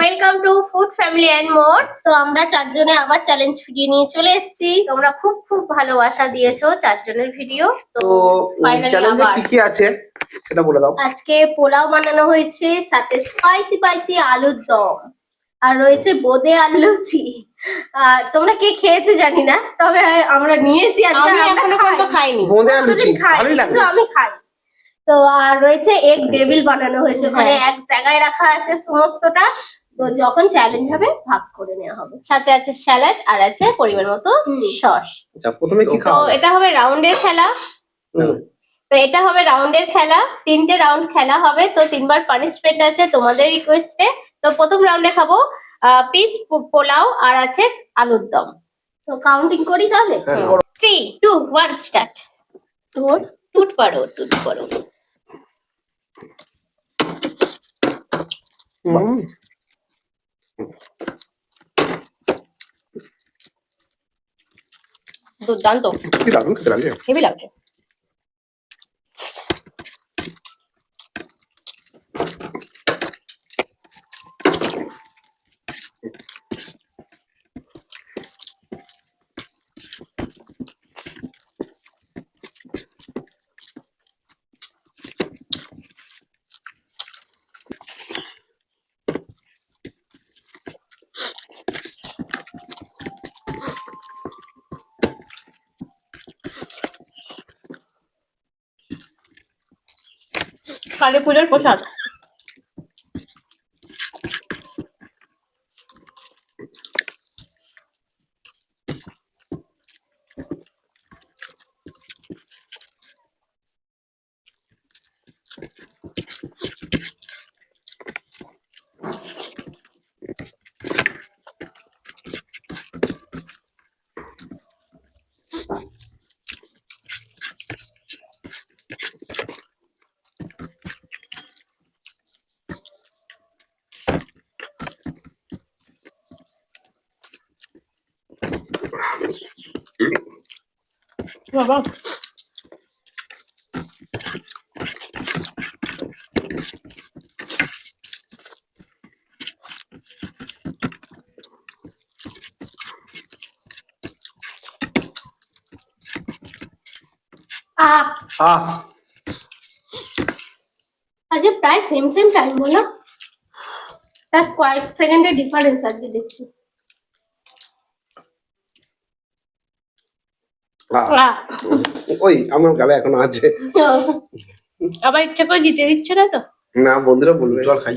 Welcome to food family and more. তো আমরা চারজনে আবার চ্যালেঞ্জ ভিডিও নিয়ে চলে এসেছি। তোমরা খুব খুব ভালোবাসা দিয়েছো চারজনের ভিডিও। তো ফাইনালি চ্যালেঞ্জে আবার কি কি আছে সেটা বলে দাও। আজকে পোলাও বানানো হয়েছে, সাথে স্পাইসি আলুর দম, আর রয়েছে বোঁদে আর লুচি। তোমরা কে খেয়েছো জানি না, তবে আমরা নিয়েছি আজকে। আমরা খাইনি, বোঁদে আর লুচি ভালোই লাগে, কিন্তু আমি খাই। তো আর রয়েছে এগ ডেভিল বানানো হয়েছে, ওখানে এক জায়গায় রাখা আছে সমস্তটা। তো যখন চ্যালেঞ্জ হবে ভাগ করে নেওয়া হবে। সাথে আছে স্যালাড আর আছে পরিমাণ মতো সস। আচ্ছা, প্রথমে কি তো খাওয়া? এটা হবে রাউন্ডের খেলা। তো এটা হবে রাউন্ডের খেলা, 3টে রাউন্ড খেলা হবে। তো 3বার পানিশমেন্ট আছে তোমাদের রিকোয়েস্টে। তো প্রথম রাউন্ডে খাবো পিস পোলাও আর আছে আলুর দম। তো কাউন্টিং করি তাহলে। 3, 2, 1 স্টার্ট। টুট পারো। দুর্দান্ত, কি দারুণ খেতে লাগে, হেভি লাগছে। কালী পুজোর প্রসাদ। বাবা, আজ প্রায় সেম টাইম বলো, তার কয়েক সেকেন্ডের ডিফারেন্স আজকে দেখছি। ওই আমার গালে এখন আছে। আবার ইচ্ছা করে জিতে দিচ্ছে না তো? না, বন্ধুরা বলবে চল খাই।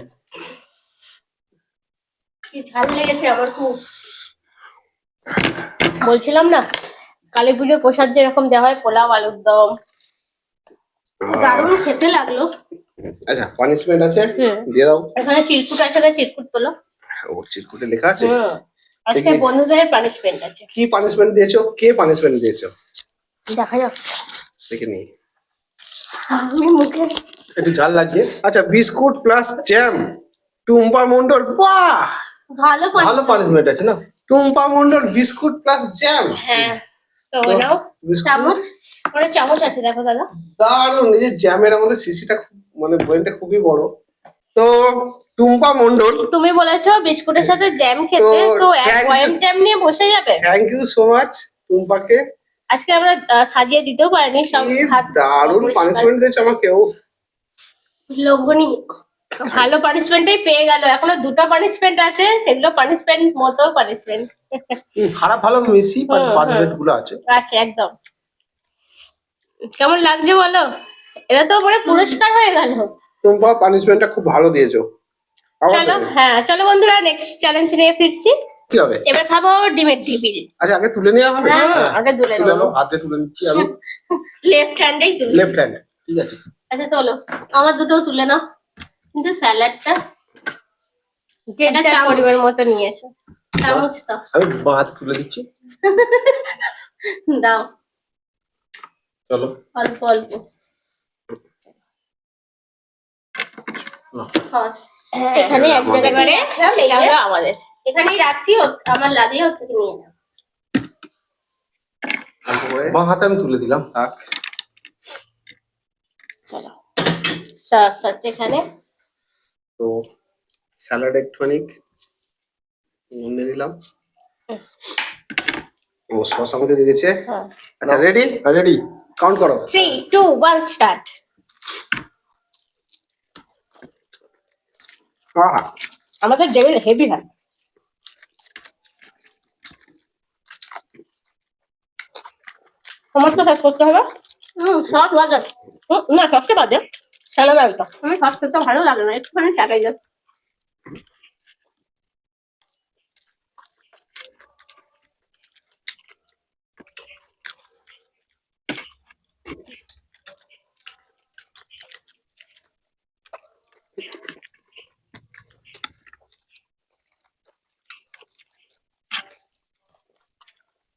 কি ঝাল লেগেছে আমার খুব। বলছিলাম না, কালী পুজোর প্রসাদ যেরকম দেওয়া হয়, পোলাও আলুর দম, দারুণ খেতে লাগলো। আচ্ছা, পানিশমেন্ট আছে, দিয়ে দাও। এখানে চিরকুট আছে, চিরকুট তোলো। ও, চিরকুটে লেখা আছে। আজকে বন্ধুদের পানিশমেন্ট আছে। কি পানিশমেন্ট দিয়েছো? কে পানিশমেন্ট দিয়েছো? দেখা যাক, দেখে নি। আমি মুখে একটু ঝাল লাগছে। আচ্ছা, biscuit plus jam, Tumpa Mondal. বাহ, ভালো পানিশমেন্ট আছে না। Tumpa Mondal biscuit plus jam. হ্যাঁ, তো নাও চামচ। ওটা চামচ আছে, দেখো দাদা। দারুণ, নিজের জ্যামের মধ্যে শিশিটা মানে বইটা খুবই বড়। তো টুম্পা মন্ডল, তুমি বলেছো বিস্কুটের সাথে জ্যাম খেতে, তো এক পয়েন্ট জ্যাম নিয়ে বসে যাবে। থ্যাংক ইউ সো মাচ টুম্পাকে। আজকে আমরা সাজিয়ে দিতেও পারিনি, সব দারুণ পানিশমেন্ট দিয়েছো আমাকে। ও লোভনীয়, ভালো পানিশমেন্টই পেয়ে গেল। এখনো 2টা পানিশমেন্ট আছে, সেগুলো পানিশমেন্ট মতো পানিশমেন্ট। খারাপ ভালো মিশি পানিশমেন্ট গুলো আছে একদম। কেমন লাগছে বলো? এটা তো মানে পুরস্কার হয়ে গেল। টুম্পা পানিশমেন্টটা খুব ভালো দিয়েছো। চলো, হ্যাঁ চলো বন্ধুরা, নেক্সট চ্যালেঞ্জ নিয়ে ফিরছি। কি হবে? এবার খাবো ডিমের টিফিন। আচ্ছা, আগে তুলে নেওয়া হবে। আগে তুলে নাও। হাতে তুলে নিচ্ছি আমি। লেফট হ্যান্ডেই তুলি। লেফট হ্যান্ড, ঠিক আছে। আচ্ছা তোলো, আমার দুটোও তুলে নাও। কিন্তু স্যালাডটা যেটা পরিমাণ মতো নিয়ে এসো। চামচ দাও। আমি বাদ তুলে দিচ্ছি। দাও, চলো অল্প সস এখানে এক জায়গায় রাখলাম। এটা হলো আমাদের, এখানেই রাখছি। আমার লাগলে ওর থেকে নিয়ে নাও। বাঁ হাতে আমি তুলে দিলাম। থাক, চলো সস আছে এখানে। তো স্যালাড একটুখানি নিয়ে নিলাম। ও সস আমাকে দিয়ে দিয়েছে। আচ্ছা রেডি রেডি, কাউন্ট করো। 3 2 1 স্টার্ট। আমাদের ডেভিল হেভি হয়। সমস্ত শেষ করতে হবে। সস বাজে। না সসটা বাজে, স্যালাড আলটা সস খেতে ভালো লাগে না, একটুখানি চাটাই যায়।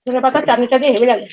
ধনে পাতার চাটনিটা দিয়ে হেভি লাগে।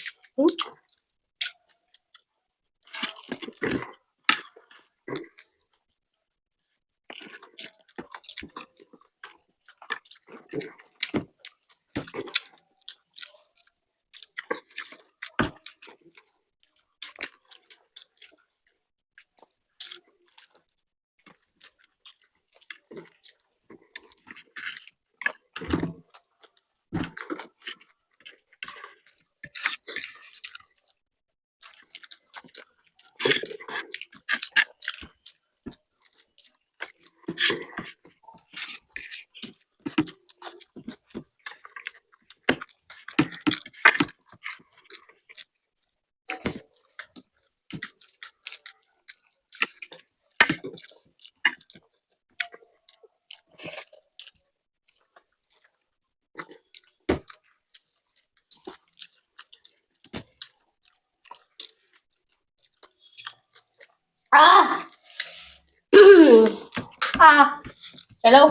হ্যালো,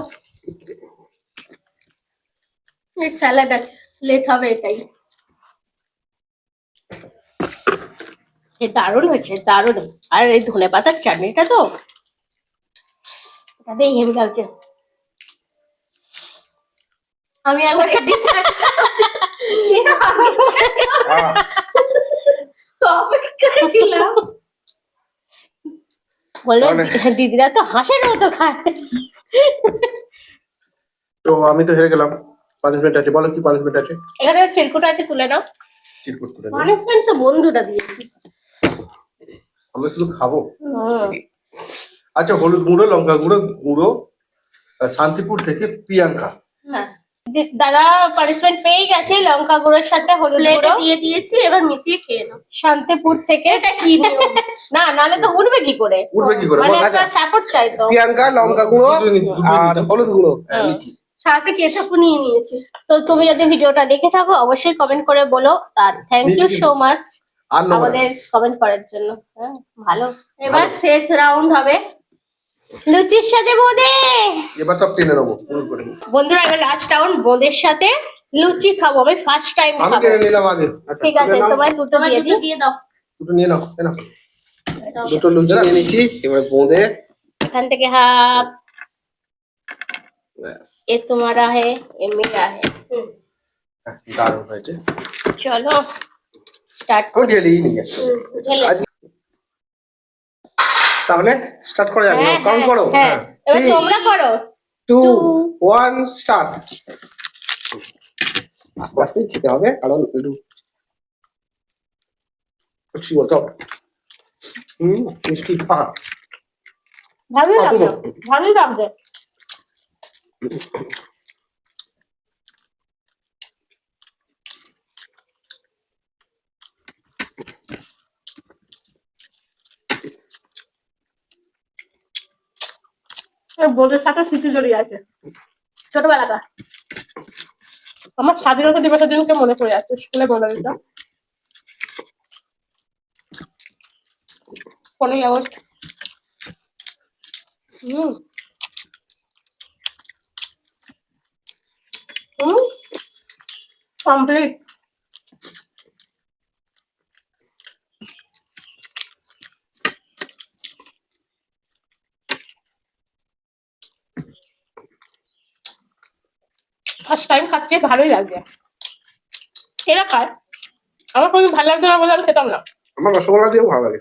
এই স্যালাড আছে, লেট হবে এটাই। দারুণ হয়েছে, দারুণ। আর এই ধনে পাতার চাটনিটা তো এটাতেই হেভি লাগছে। আমি একবার ছিলাম বললো দিদিরা তো হাসের মতো খায়। তো আমি তো হেরে গেলাম, পানিশমেন্ট আছে, বলো কি পানিশমেন্ট আছে? এখানে চিরকুটা আছে, তুলে নাও। চিরকুট করে নাও। পানিশমেন্ট তো বন্ধুটা দিয়েছি, আমরা শুধু খাবো। আচ্ছা, হলুদ গুঁড়ো, লঙ্কা গুঁড়ো গুঁড়ো, শান্তিপুর থেকে প্রিয়াঙ্কা। হ্যাঁ, দাদা পানিশমেন্ট পেয়ে গেছে, লঙ্কা গুঁড়োর সাথে হলুদ গুঁড়ো দিয়ে দিয়েছি, এবার মিশিয়ে খেয়ে নাও। শান্তিপুর থেকে। এটা কি নিয়ম? না নালে তো উঠবে কি করে? উঠবে কি করে? মানে আচ্ছা, একটা সাপোর্ট চাই তো। প্রিয়াঙ্কা লঙ্কা গুঁড়ো আর হলুদ গুঁড়ো লিখি। সাথে কেচাপও নিয়ে নিয়েছি। তো তুমি যদি ভিডিওটা দেখে থাকো অবশ্যই কমেন্ট করে বলো, আর থ্যাংক ইউ সো মাচ আমাদের কমেন্ট করার জন্য। হ্যাঁ ভালো। এবার শেষ রাউন্ড হবে লুচির সাথে বোঁদে। এবার সব টেনে নেবো করে। বন্ধুরা এবার লাস্ট রাউন্ড বোঁদের সাথে লুচি খাবো, আমি ফার্স্ট টাইম আমি খাবো। টেনে নিলাম আগে। আচ্ছা ঠিক আছে, তোমায় দুটো দিয়ে দাও। দুটো নিয়ে নাও, এ নাও। দুটো লুচি নিয়ে নিয়েছি, এবার বোঁদে। এখান থেকে হাফ। ये तुम्हारा है, ये मेरा है। দারুণ হয়েছে। চলো স্টার্ট আমি ঢেলেই নিয়ে যাচ্ছি। তাহলে স্টার্ট করা যাবে, কাউন্ট করো। হ্যাঁ এবার তোমরা করো। 2 1 স্টার্ট। আস্তে আস্তে খেতে হবে, কারণ একটু কি বলতো, মিষ্টি ফাঁক। ভালোই লাগছে, ভালোই লাগছে। বোর্ডের সাথে স্মৃতি জড়িয়ে আছে ছোটবেলাটা। আমার স্বাধীনতা দিবসের দিনকে মনে পড়ে যাচ্ছে, স্কুলে বলে দিত 15ই আগস্ট। কমপ্লিট। ফার্স্ট টাইম খাচ্ছি, ভালোই লাগছে। এরা খায়, আমার কোনো ভালো লাগতো না বলে আমি খেতাম না। আমার রসগোল্লা দিয়েও ভালো লাগে।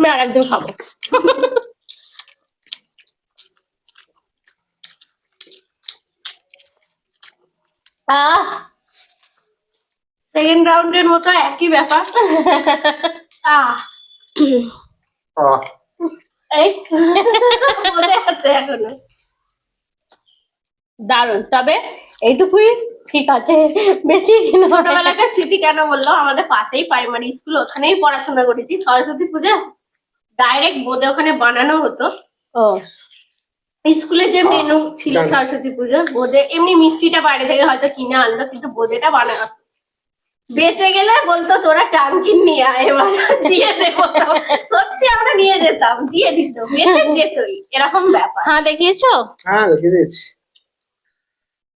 আমি আরেকদিন খাবো। সেকেন্ড রাউন্ডের মতো একই ব্যাপার। এই মনে আছে এখনো। দারুন, তবে এইটুকুই ঠিক আছে, বেশি নয়। ছোটবেলাকার স্মৃতি কেন বললো, আমাদের পাশেই প্রাইমারি স্কুল, ওখানেই পড়াশোনা করেছি। সরস্বতী পুজো ডাইরেক্ট বোধে ওখানে বানানো হতো। ও স্কুলে যে মেনু ছিল সরস্বতী পুজো, বোধে এমনি মিষ্টিটা বাইরে থেকে হয়তো কিনে আনলো, কিন্তু বোধেটা বানানো হতো। বেঁচে গেলে বলতো তোরা টাঙ্কি নিয়ে আয়, এবার দিয়ে দেবো। সত্যি আমরা নিয়ে যেতাম, দিয়ে দিত, বেঁচে যেতই, এরকম ব্যাপার। হ্যাঁ দেখিয়েছো? হ্যাঁ দেখে দিয়েছি।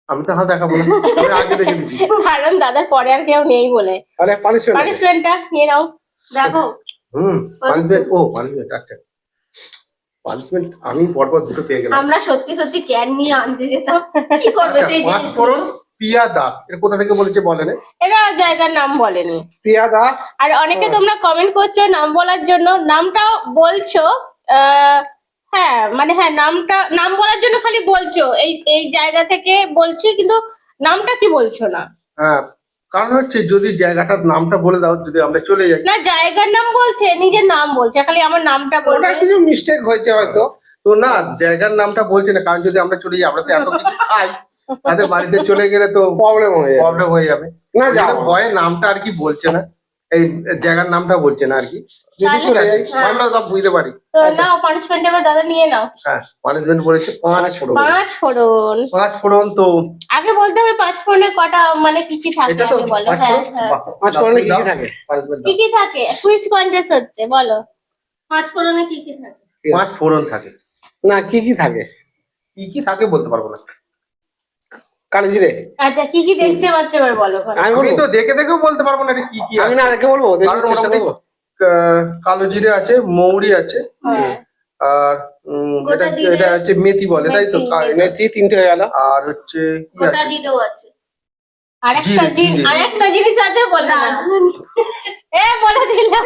আমি তো হাত দেখাবো না, আমি আগে দেখে দিচ্ছি। কারণ দাদার পরে আর কেউ নেই বলে। আরে পানিশমেন্ট পানিশমেন্টটা নিয়ে নাও। দেখো পানিশমেন্ট, ও পানিশমেন্ট, আচ্ছা পানিশমেন্ট আমি পরপর দুটো পেয়ে গেলাম। আমরা সত্যি সত্যি ক্যান নিয়ে আনতে যেতাম, কি করবে আচ্ছা, সেই পাঁচ জিনিসগুলো। ফোড়ন প্রিয়া দাস, এটা কোথা থেকে বলেছে বলেন? এরা জায়গার নাম বলেনি। প্রিয়া দাস। আর অনেকে তোমরা কমেন্ট করছো নাম বলার জন্য, নামটাও বলছো। হ্যাঁ মানে হ্যাঁ, নাম বলার জন্য খালি বলছো, এই এই জায়গা থেকে বলছি, কিন্তু নামটা কি বলছো না। হ্যাঁ, কারণ হচ্ছে যদি জায়গাটার নামটা বলে দাও, যদি আমরা চলে যাই। না, জায়গার নাম বলছে, নিজের নাম বলছে, খালি আমার নামটা ওটা বলবে। কিছু মিস্টেক হয়েছে হয়তো, তো না জায়গার নামটা বলছে না, কারণ যদি আমরা চলে যাই, আমরা তো এত কিছু খাই, তাদের বাড়িতে চলে গেলে তো প্রবলেম হয়ে যাবে। না যারা ভয়ে নামটা আর কি বলছে না, এই জায়গার নামটা বলছে না আর কি। যদি চলে যাই আমরা সব বুঝতে পারি। তো নাও পানিশমেন্ট, এবার দাদা নিয়ে নাও। হ্যাঁ, পানিশমেন্ট বলেছে 5 ফোড়ন। 5 ফোড়ন। 5 ফোড়ন তো আগে বলতে হবে 5 ফোড়নে কটা মানে কি কি থাকে, এটা তো আগে বলো। 5 হ্যাঁ ফোড়ন। হ্যাঁ, 5 ফোড়নে কি কি থাকে? কি কি থাকে, কুইজ কন্টেস্ট হচ্ছে, বলো। 5 ফোড়নে কি কি থাকে? 5 ফোড়ন থাকে না, কি কি থাকে, কি কি থাকে বলতে পারবো না। কালো জিরে। আচ্ছা, কি কি দেখতে পাচ্ছ এবার বলো। আমি তো দেখে দেখেও বলতে পারবো না এটা কি কি। আমি না দেখে বলবো, দেখে চেষ্টা করব। কালো জিরে আছে, মৌরি আছে, হ্যাঁ। আর গোটা জিরে, এটা হচ্ছে মেথি বলে, তাই তো? মেথি 3টে হয়ে গেল। আর হচ্ছে কি গোটা আছে? জিরেও আছে। আরেকটা জিনিস আছে, বলো না। রাঁধুনি। এ বলে দিলাম।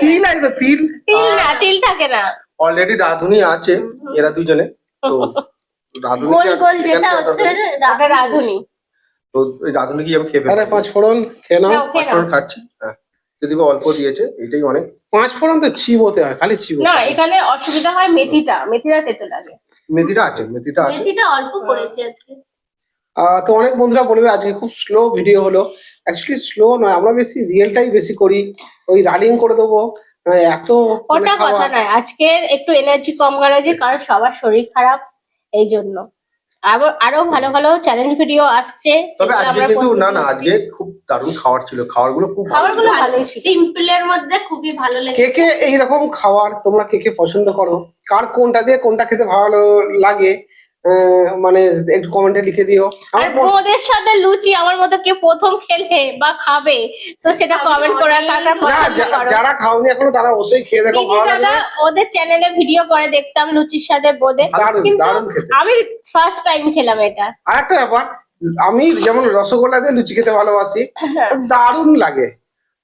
তিল আছে তো, তিল। তিল না, তিল থাকে না। অলরেডি রাঁধুনি আছে এরা দুজনে, তো রাঁধুনি গোল গোল যেটা হচ্ছে ওটা রাঁধুনি। তো ওই রাঁধুনি কি আমি খেয়ে ফেলবো? 5 ফোড়ন খেয়ে নাও। নাও, 5 খেয়ে নাও। ফোড়ন খাচ্ছি। হ্যাঁ, যদি বা অল্প দিয়েছে, এটাই অনেক। 5 ফোড়ন তো চিবোতে হয়, খালি চিবোতে না, হয়। এখানে অসুবিধা হয় মেথিটা তেতো লাগে। মেথিটা আছে, মেথিটা আছে। মেথিটা অল্প করেছি আজকে। তো অনেক বন্ধুরা বলবে আজকে খুব স্লো ভিডিও হলো। অ্যাকচুয়ালি স্লো নয়, আমরা বেশি রিয়েলটাই বেশি করি, ওই রানিং করে দেবো এত মানে ওটা কথা নয়, আজকে একটু এনার্জি কম গেছে, কারণ সবার শরীর খারাপ, এই জন্য। আরো ভালো ভালো চ্যালেঞ্জ ভিডিও আসছে, তবে সেগুলো আজকে আমরা কিন্তু প্রস্তুতি না নিচ্ছি। আজকে খুব দারুণ খাবার ছিল, খাবারগুলো খুব ভালো ছিল। খাবারগুলো ভালোই ছিল। সিম্পলের মধ্যে খুবই ভালো কে লেগেছে। কে এইরকম খাবার তোমরা কে কে পছন্দ করো, কার কোনটা দিয়ে কোনটা খেতে ভালো লাগে, মানে একটু কমেন্টে লিখে দিও। আর বোঁদের সাথে লুচি আমার মতো কে প্রথম খেলে বা খাবে, তো সেটা কমেন্ট করে কাকা পছন্দ করো। যারা খাওনি এখনো তারা অবশ্যই খেয়ে দেখো, দিদি ভালো দাদা লাগবে। ওদের চ্যানেলে ভিডিও করে দেখতাম লুচির সাথে বোঁদে, দারুণ, কিন্তু দারুণ খেতে। আমি ফার্স্ট টাইম খেলাম এটা। আর একটা ব্যাপার, আমি যেমন রসগোল্লা দিয়ে লুচি খেতে ভালোবাসি, দারুণ লাগে।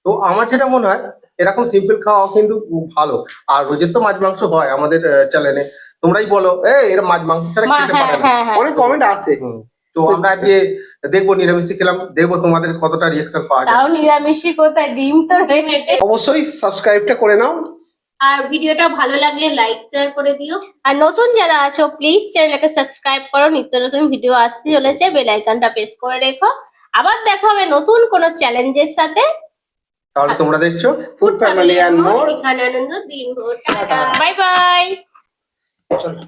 তো আমার যেটা মনে হয় এরকম সিম্পল খাওয়া কিন্তু ভালো। আর রোজের তো মাছ মাংস হয় আমাদের চ্যানেলে, তোমরাই বলো এরা মাছ মাংস ছাড়া খেতে পারে না, অনেক কমেন্ট আসে। তো আমরা আজকে দেখবো নিরামিষে খেলাম, দেখবো তোমাদের কতটা রিঅ্যাকশন পাওয়া যায়। তাও নিরামিষই কোথায়, ডিম তো রয়েছে। অবশ্যই সাবস্ক্রাইবটা করে নাও, আর ভিডিওটা ভালো লাগলে লাইক শেয়ার করে দিও। আর নতুন যারা আছো প্লিজ চ্যানেলটাকে সাবস্ক্রাইব করো, নিত্য নতুন ভিডিও আসতে চলেছে, বেল আইকনটা প্রেস করে রেখো। আবার দেখা হবে নতুন কোনো চ্যালেঞ্জের সাথে। তাহলে তোমরা দেখছো ফুড ফ্যামিলি এন্ড মোর, এখানে আনন্দ দিন ভোর। Tata, bye bye. চলো।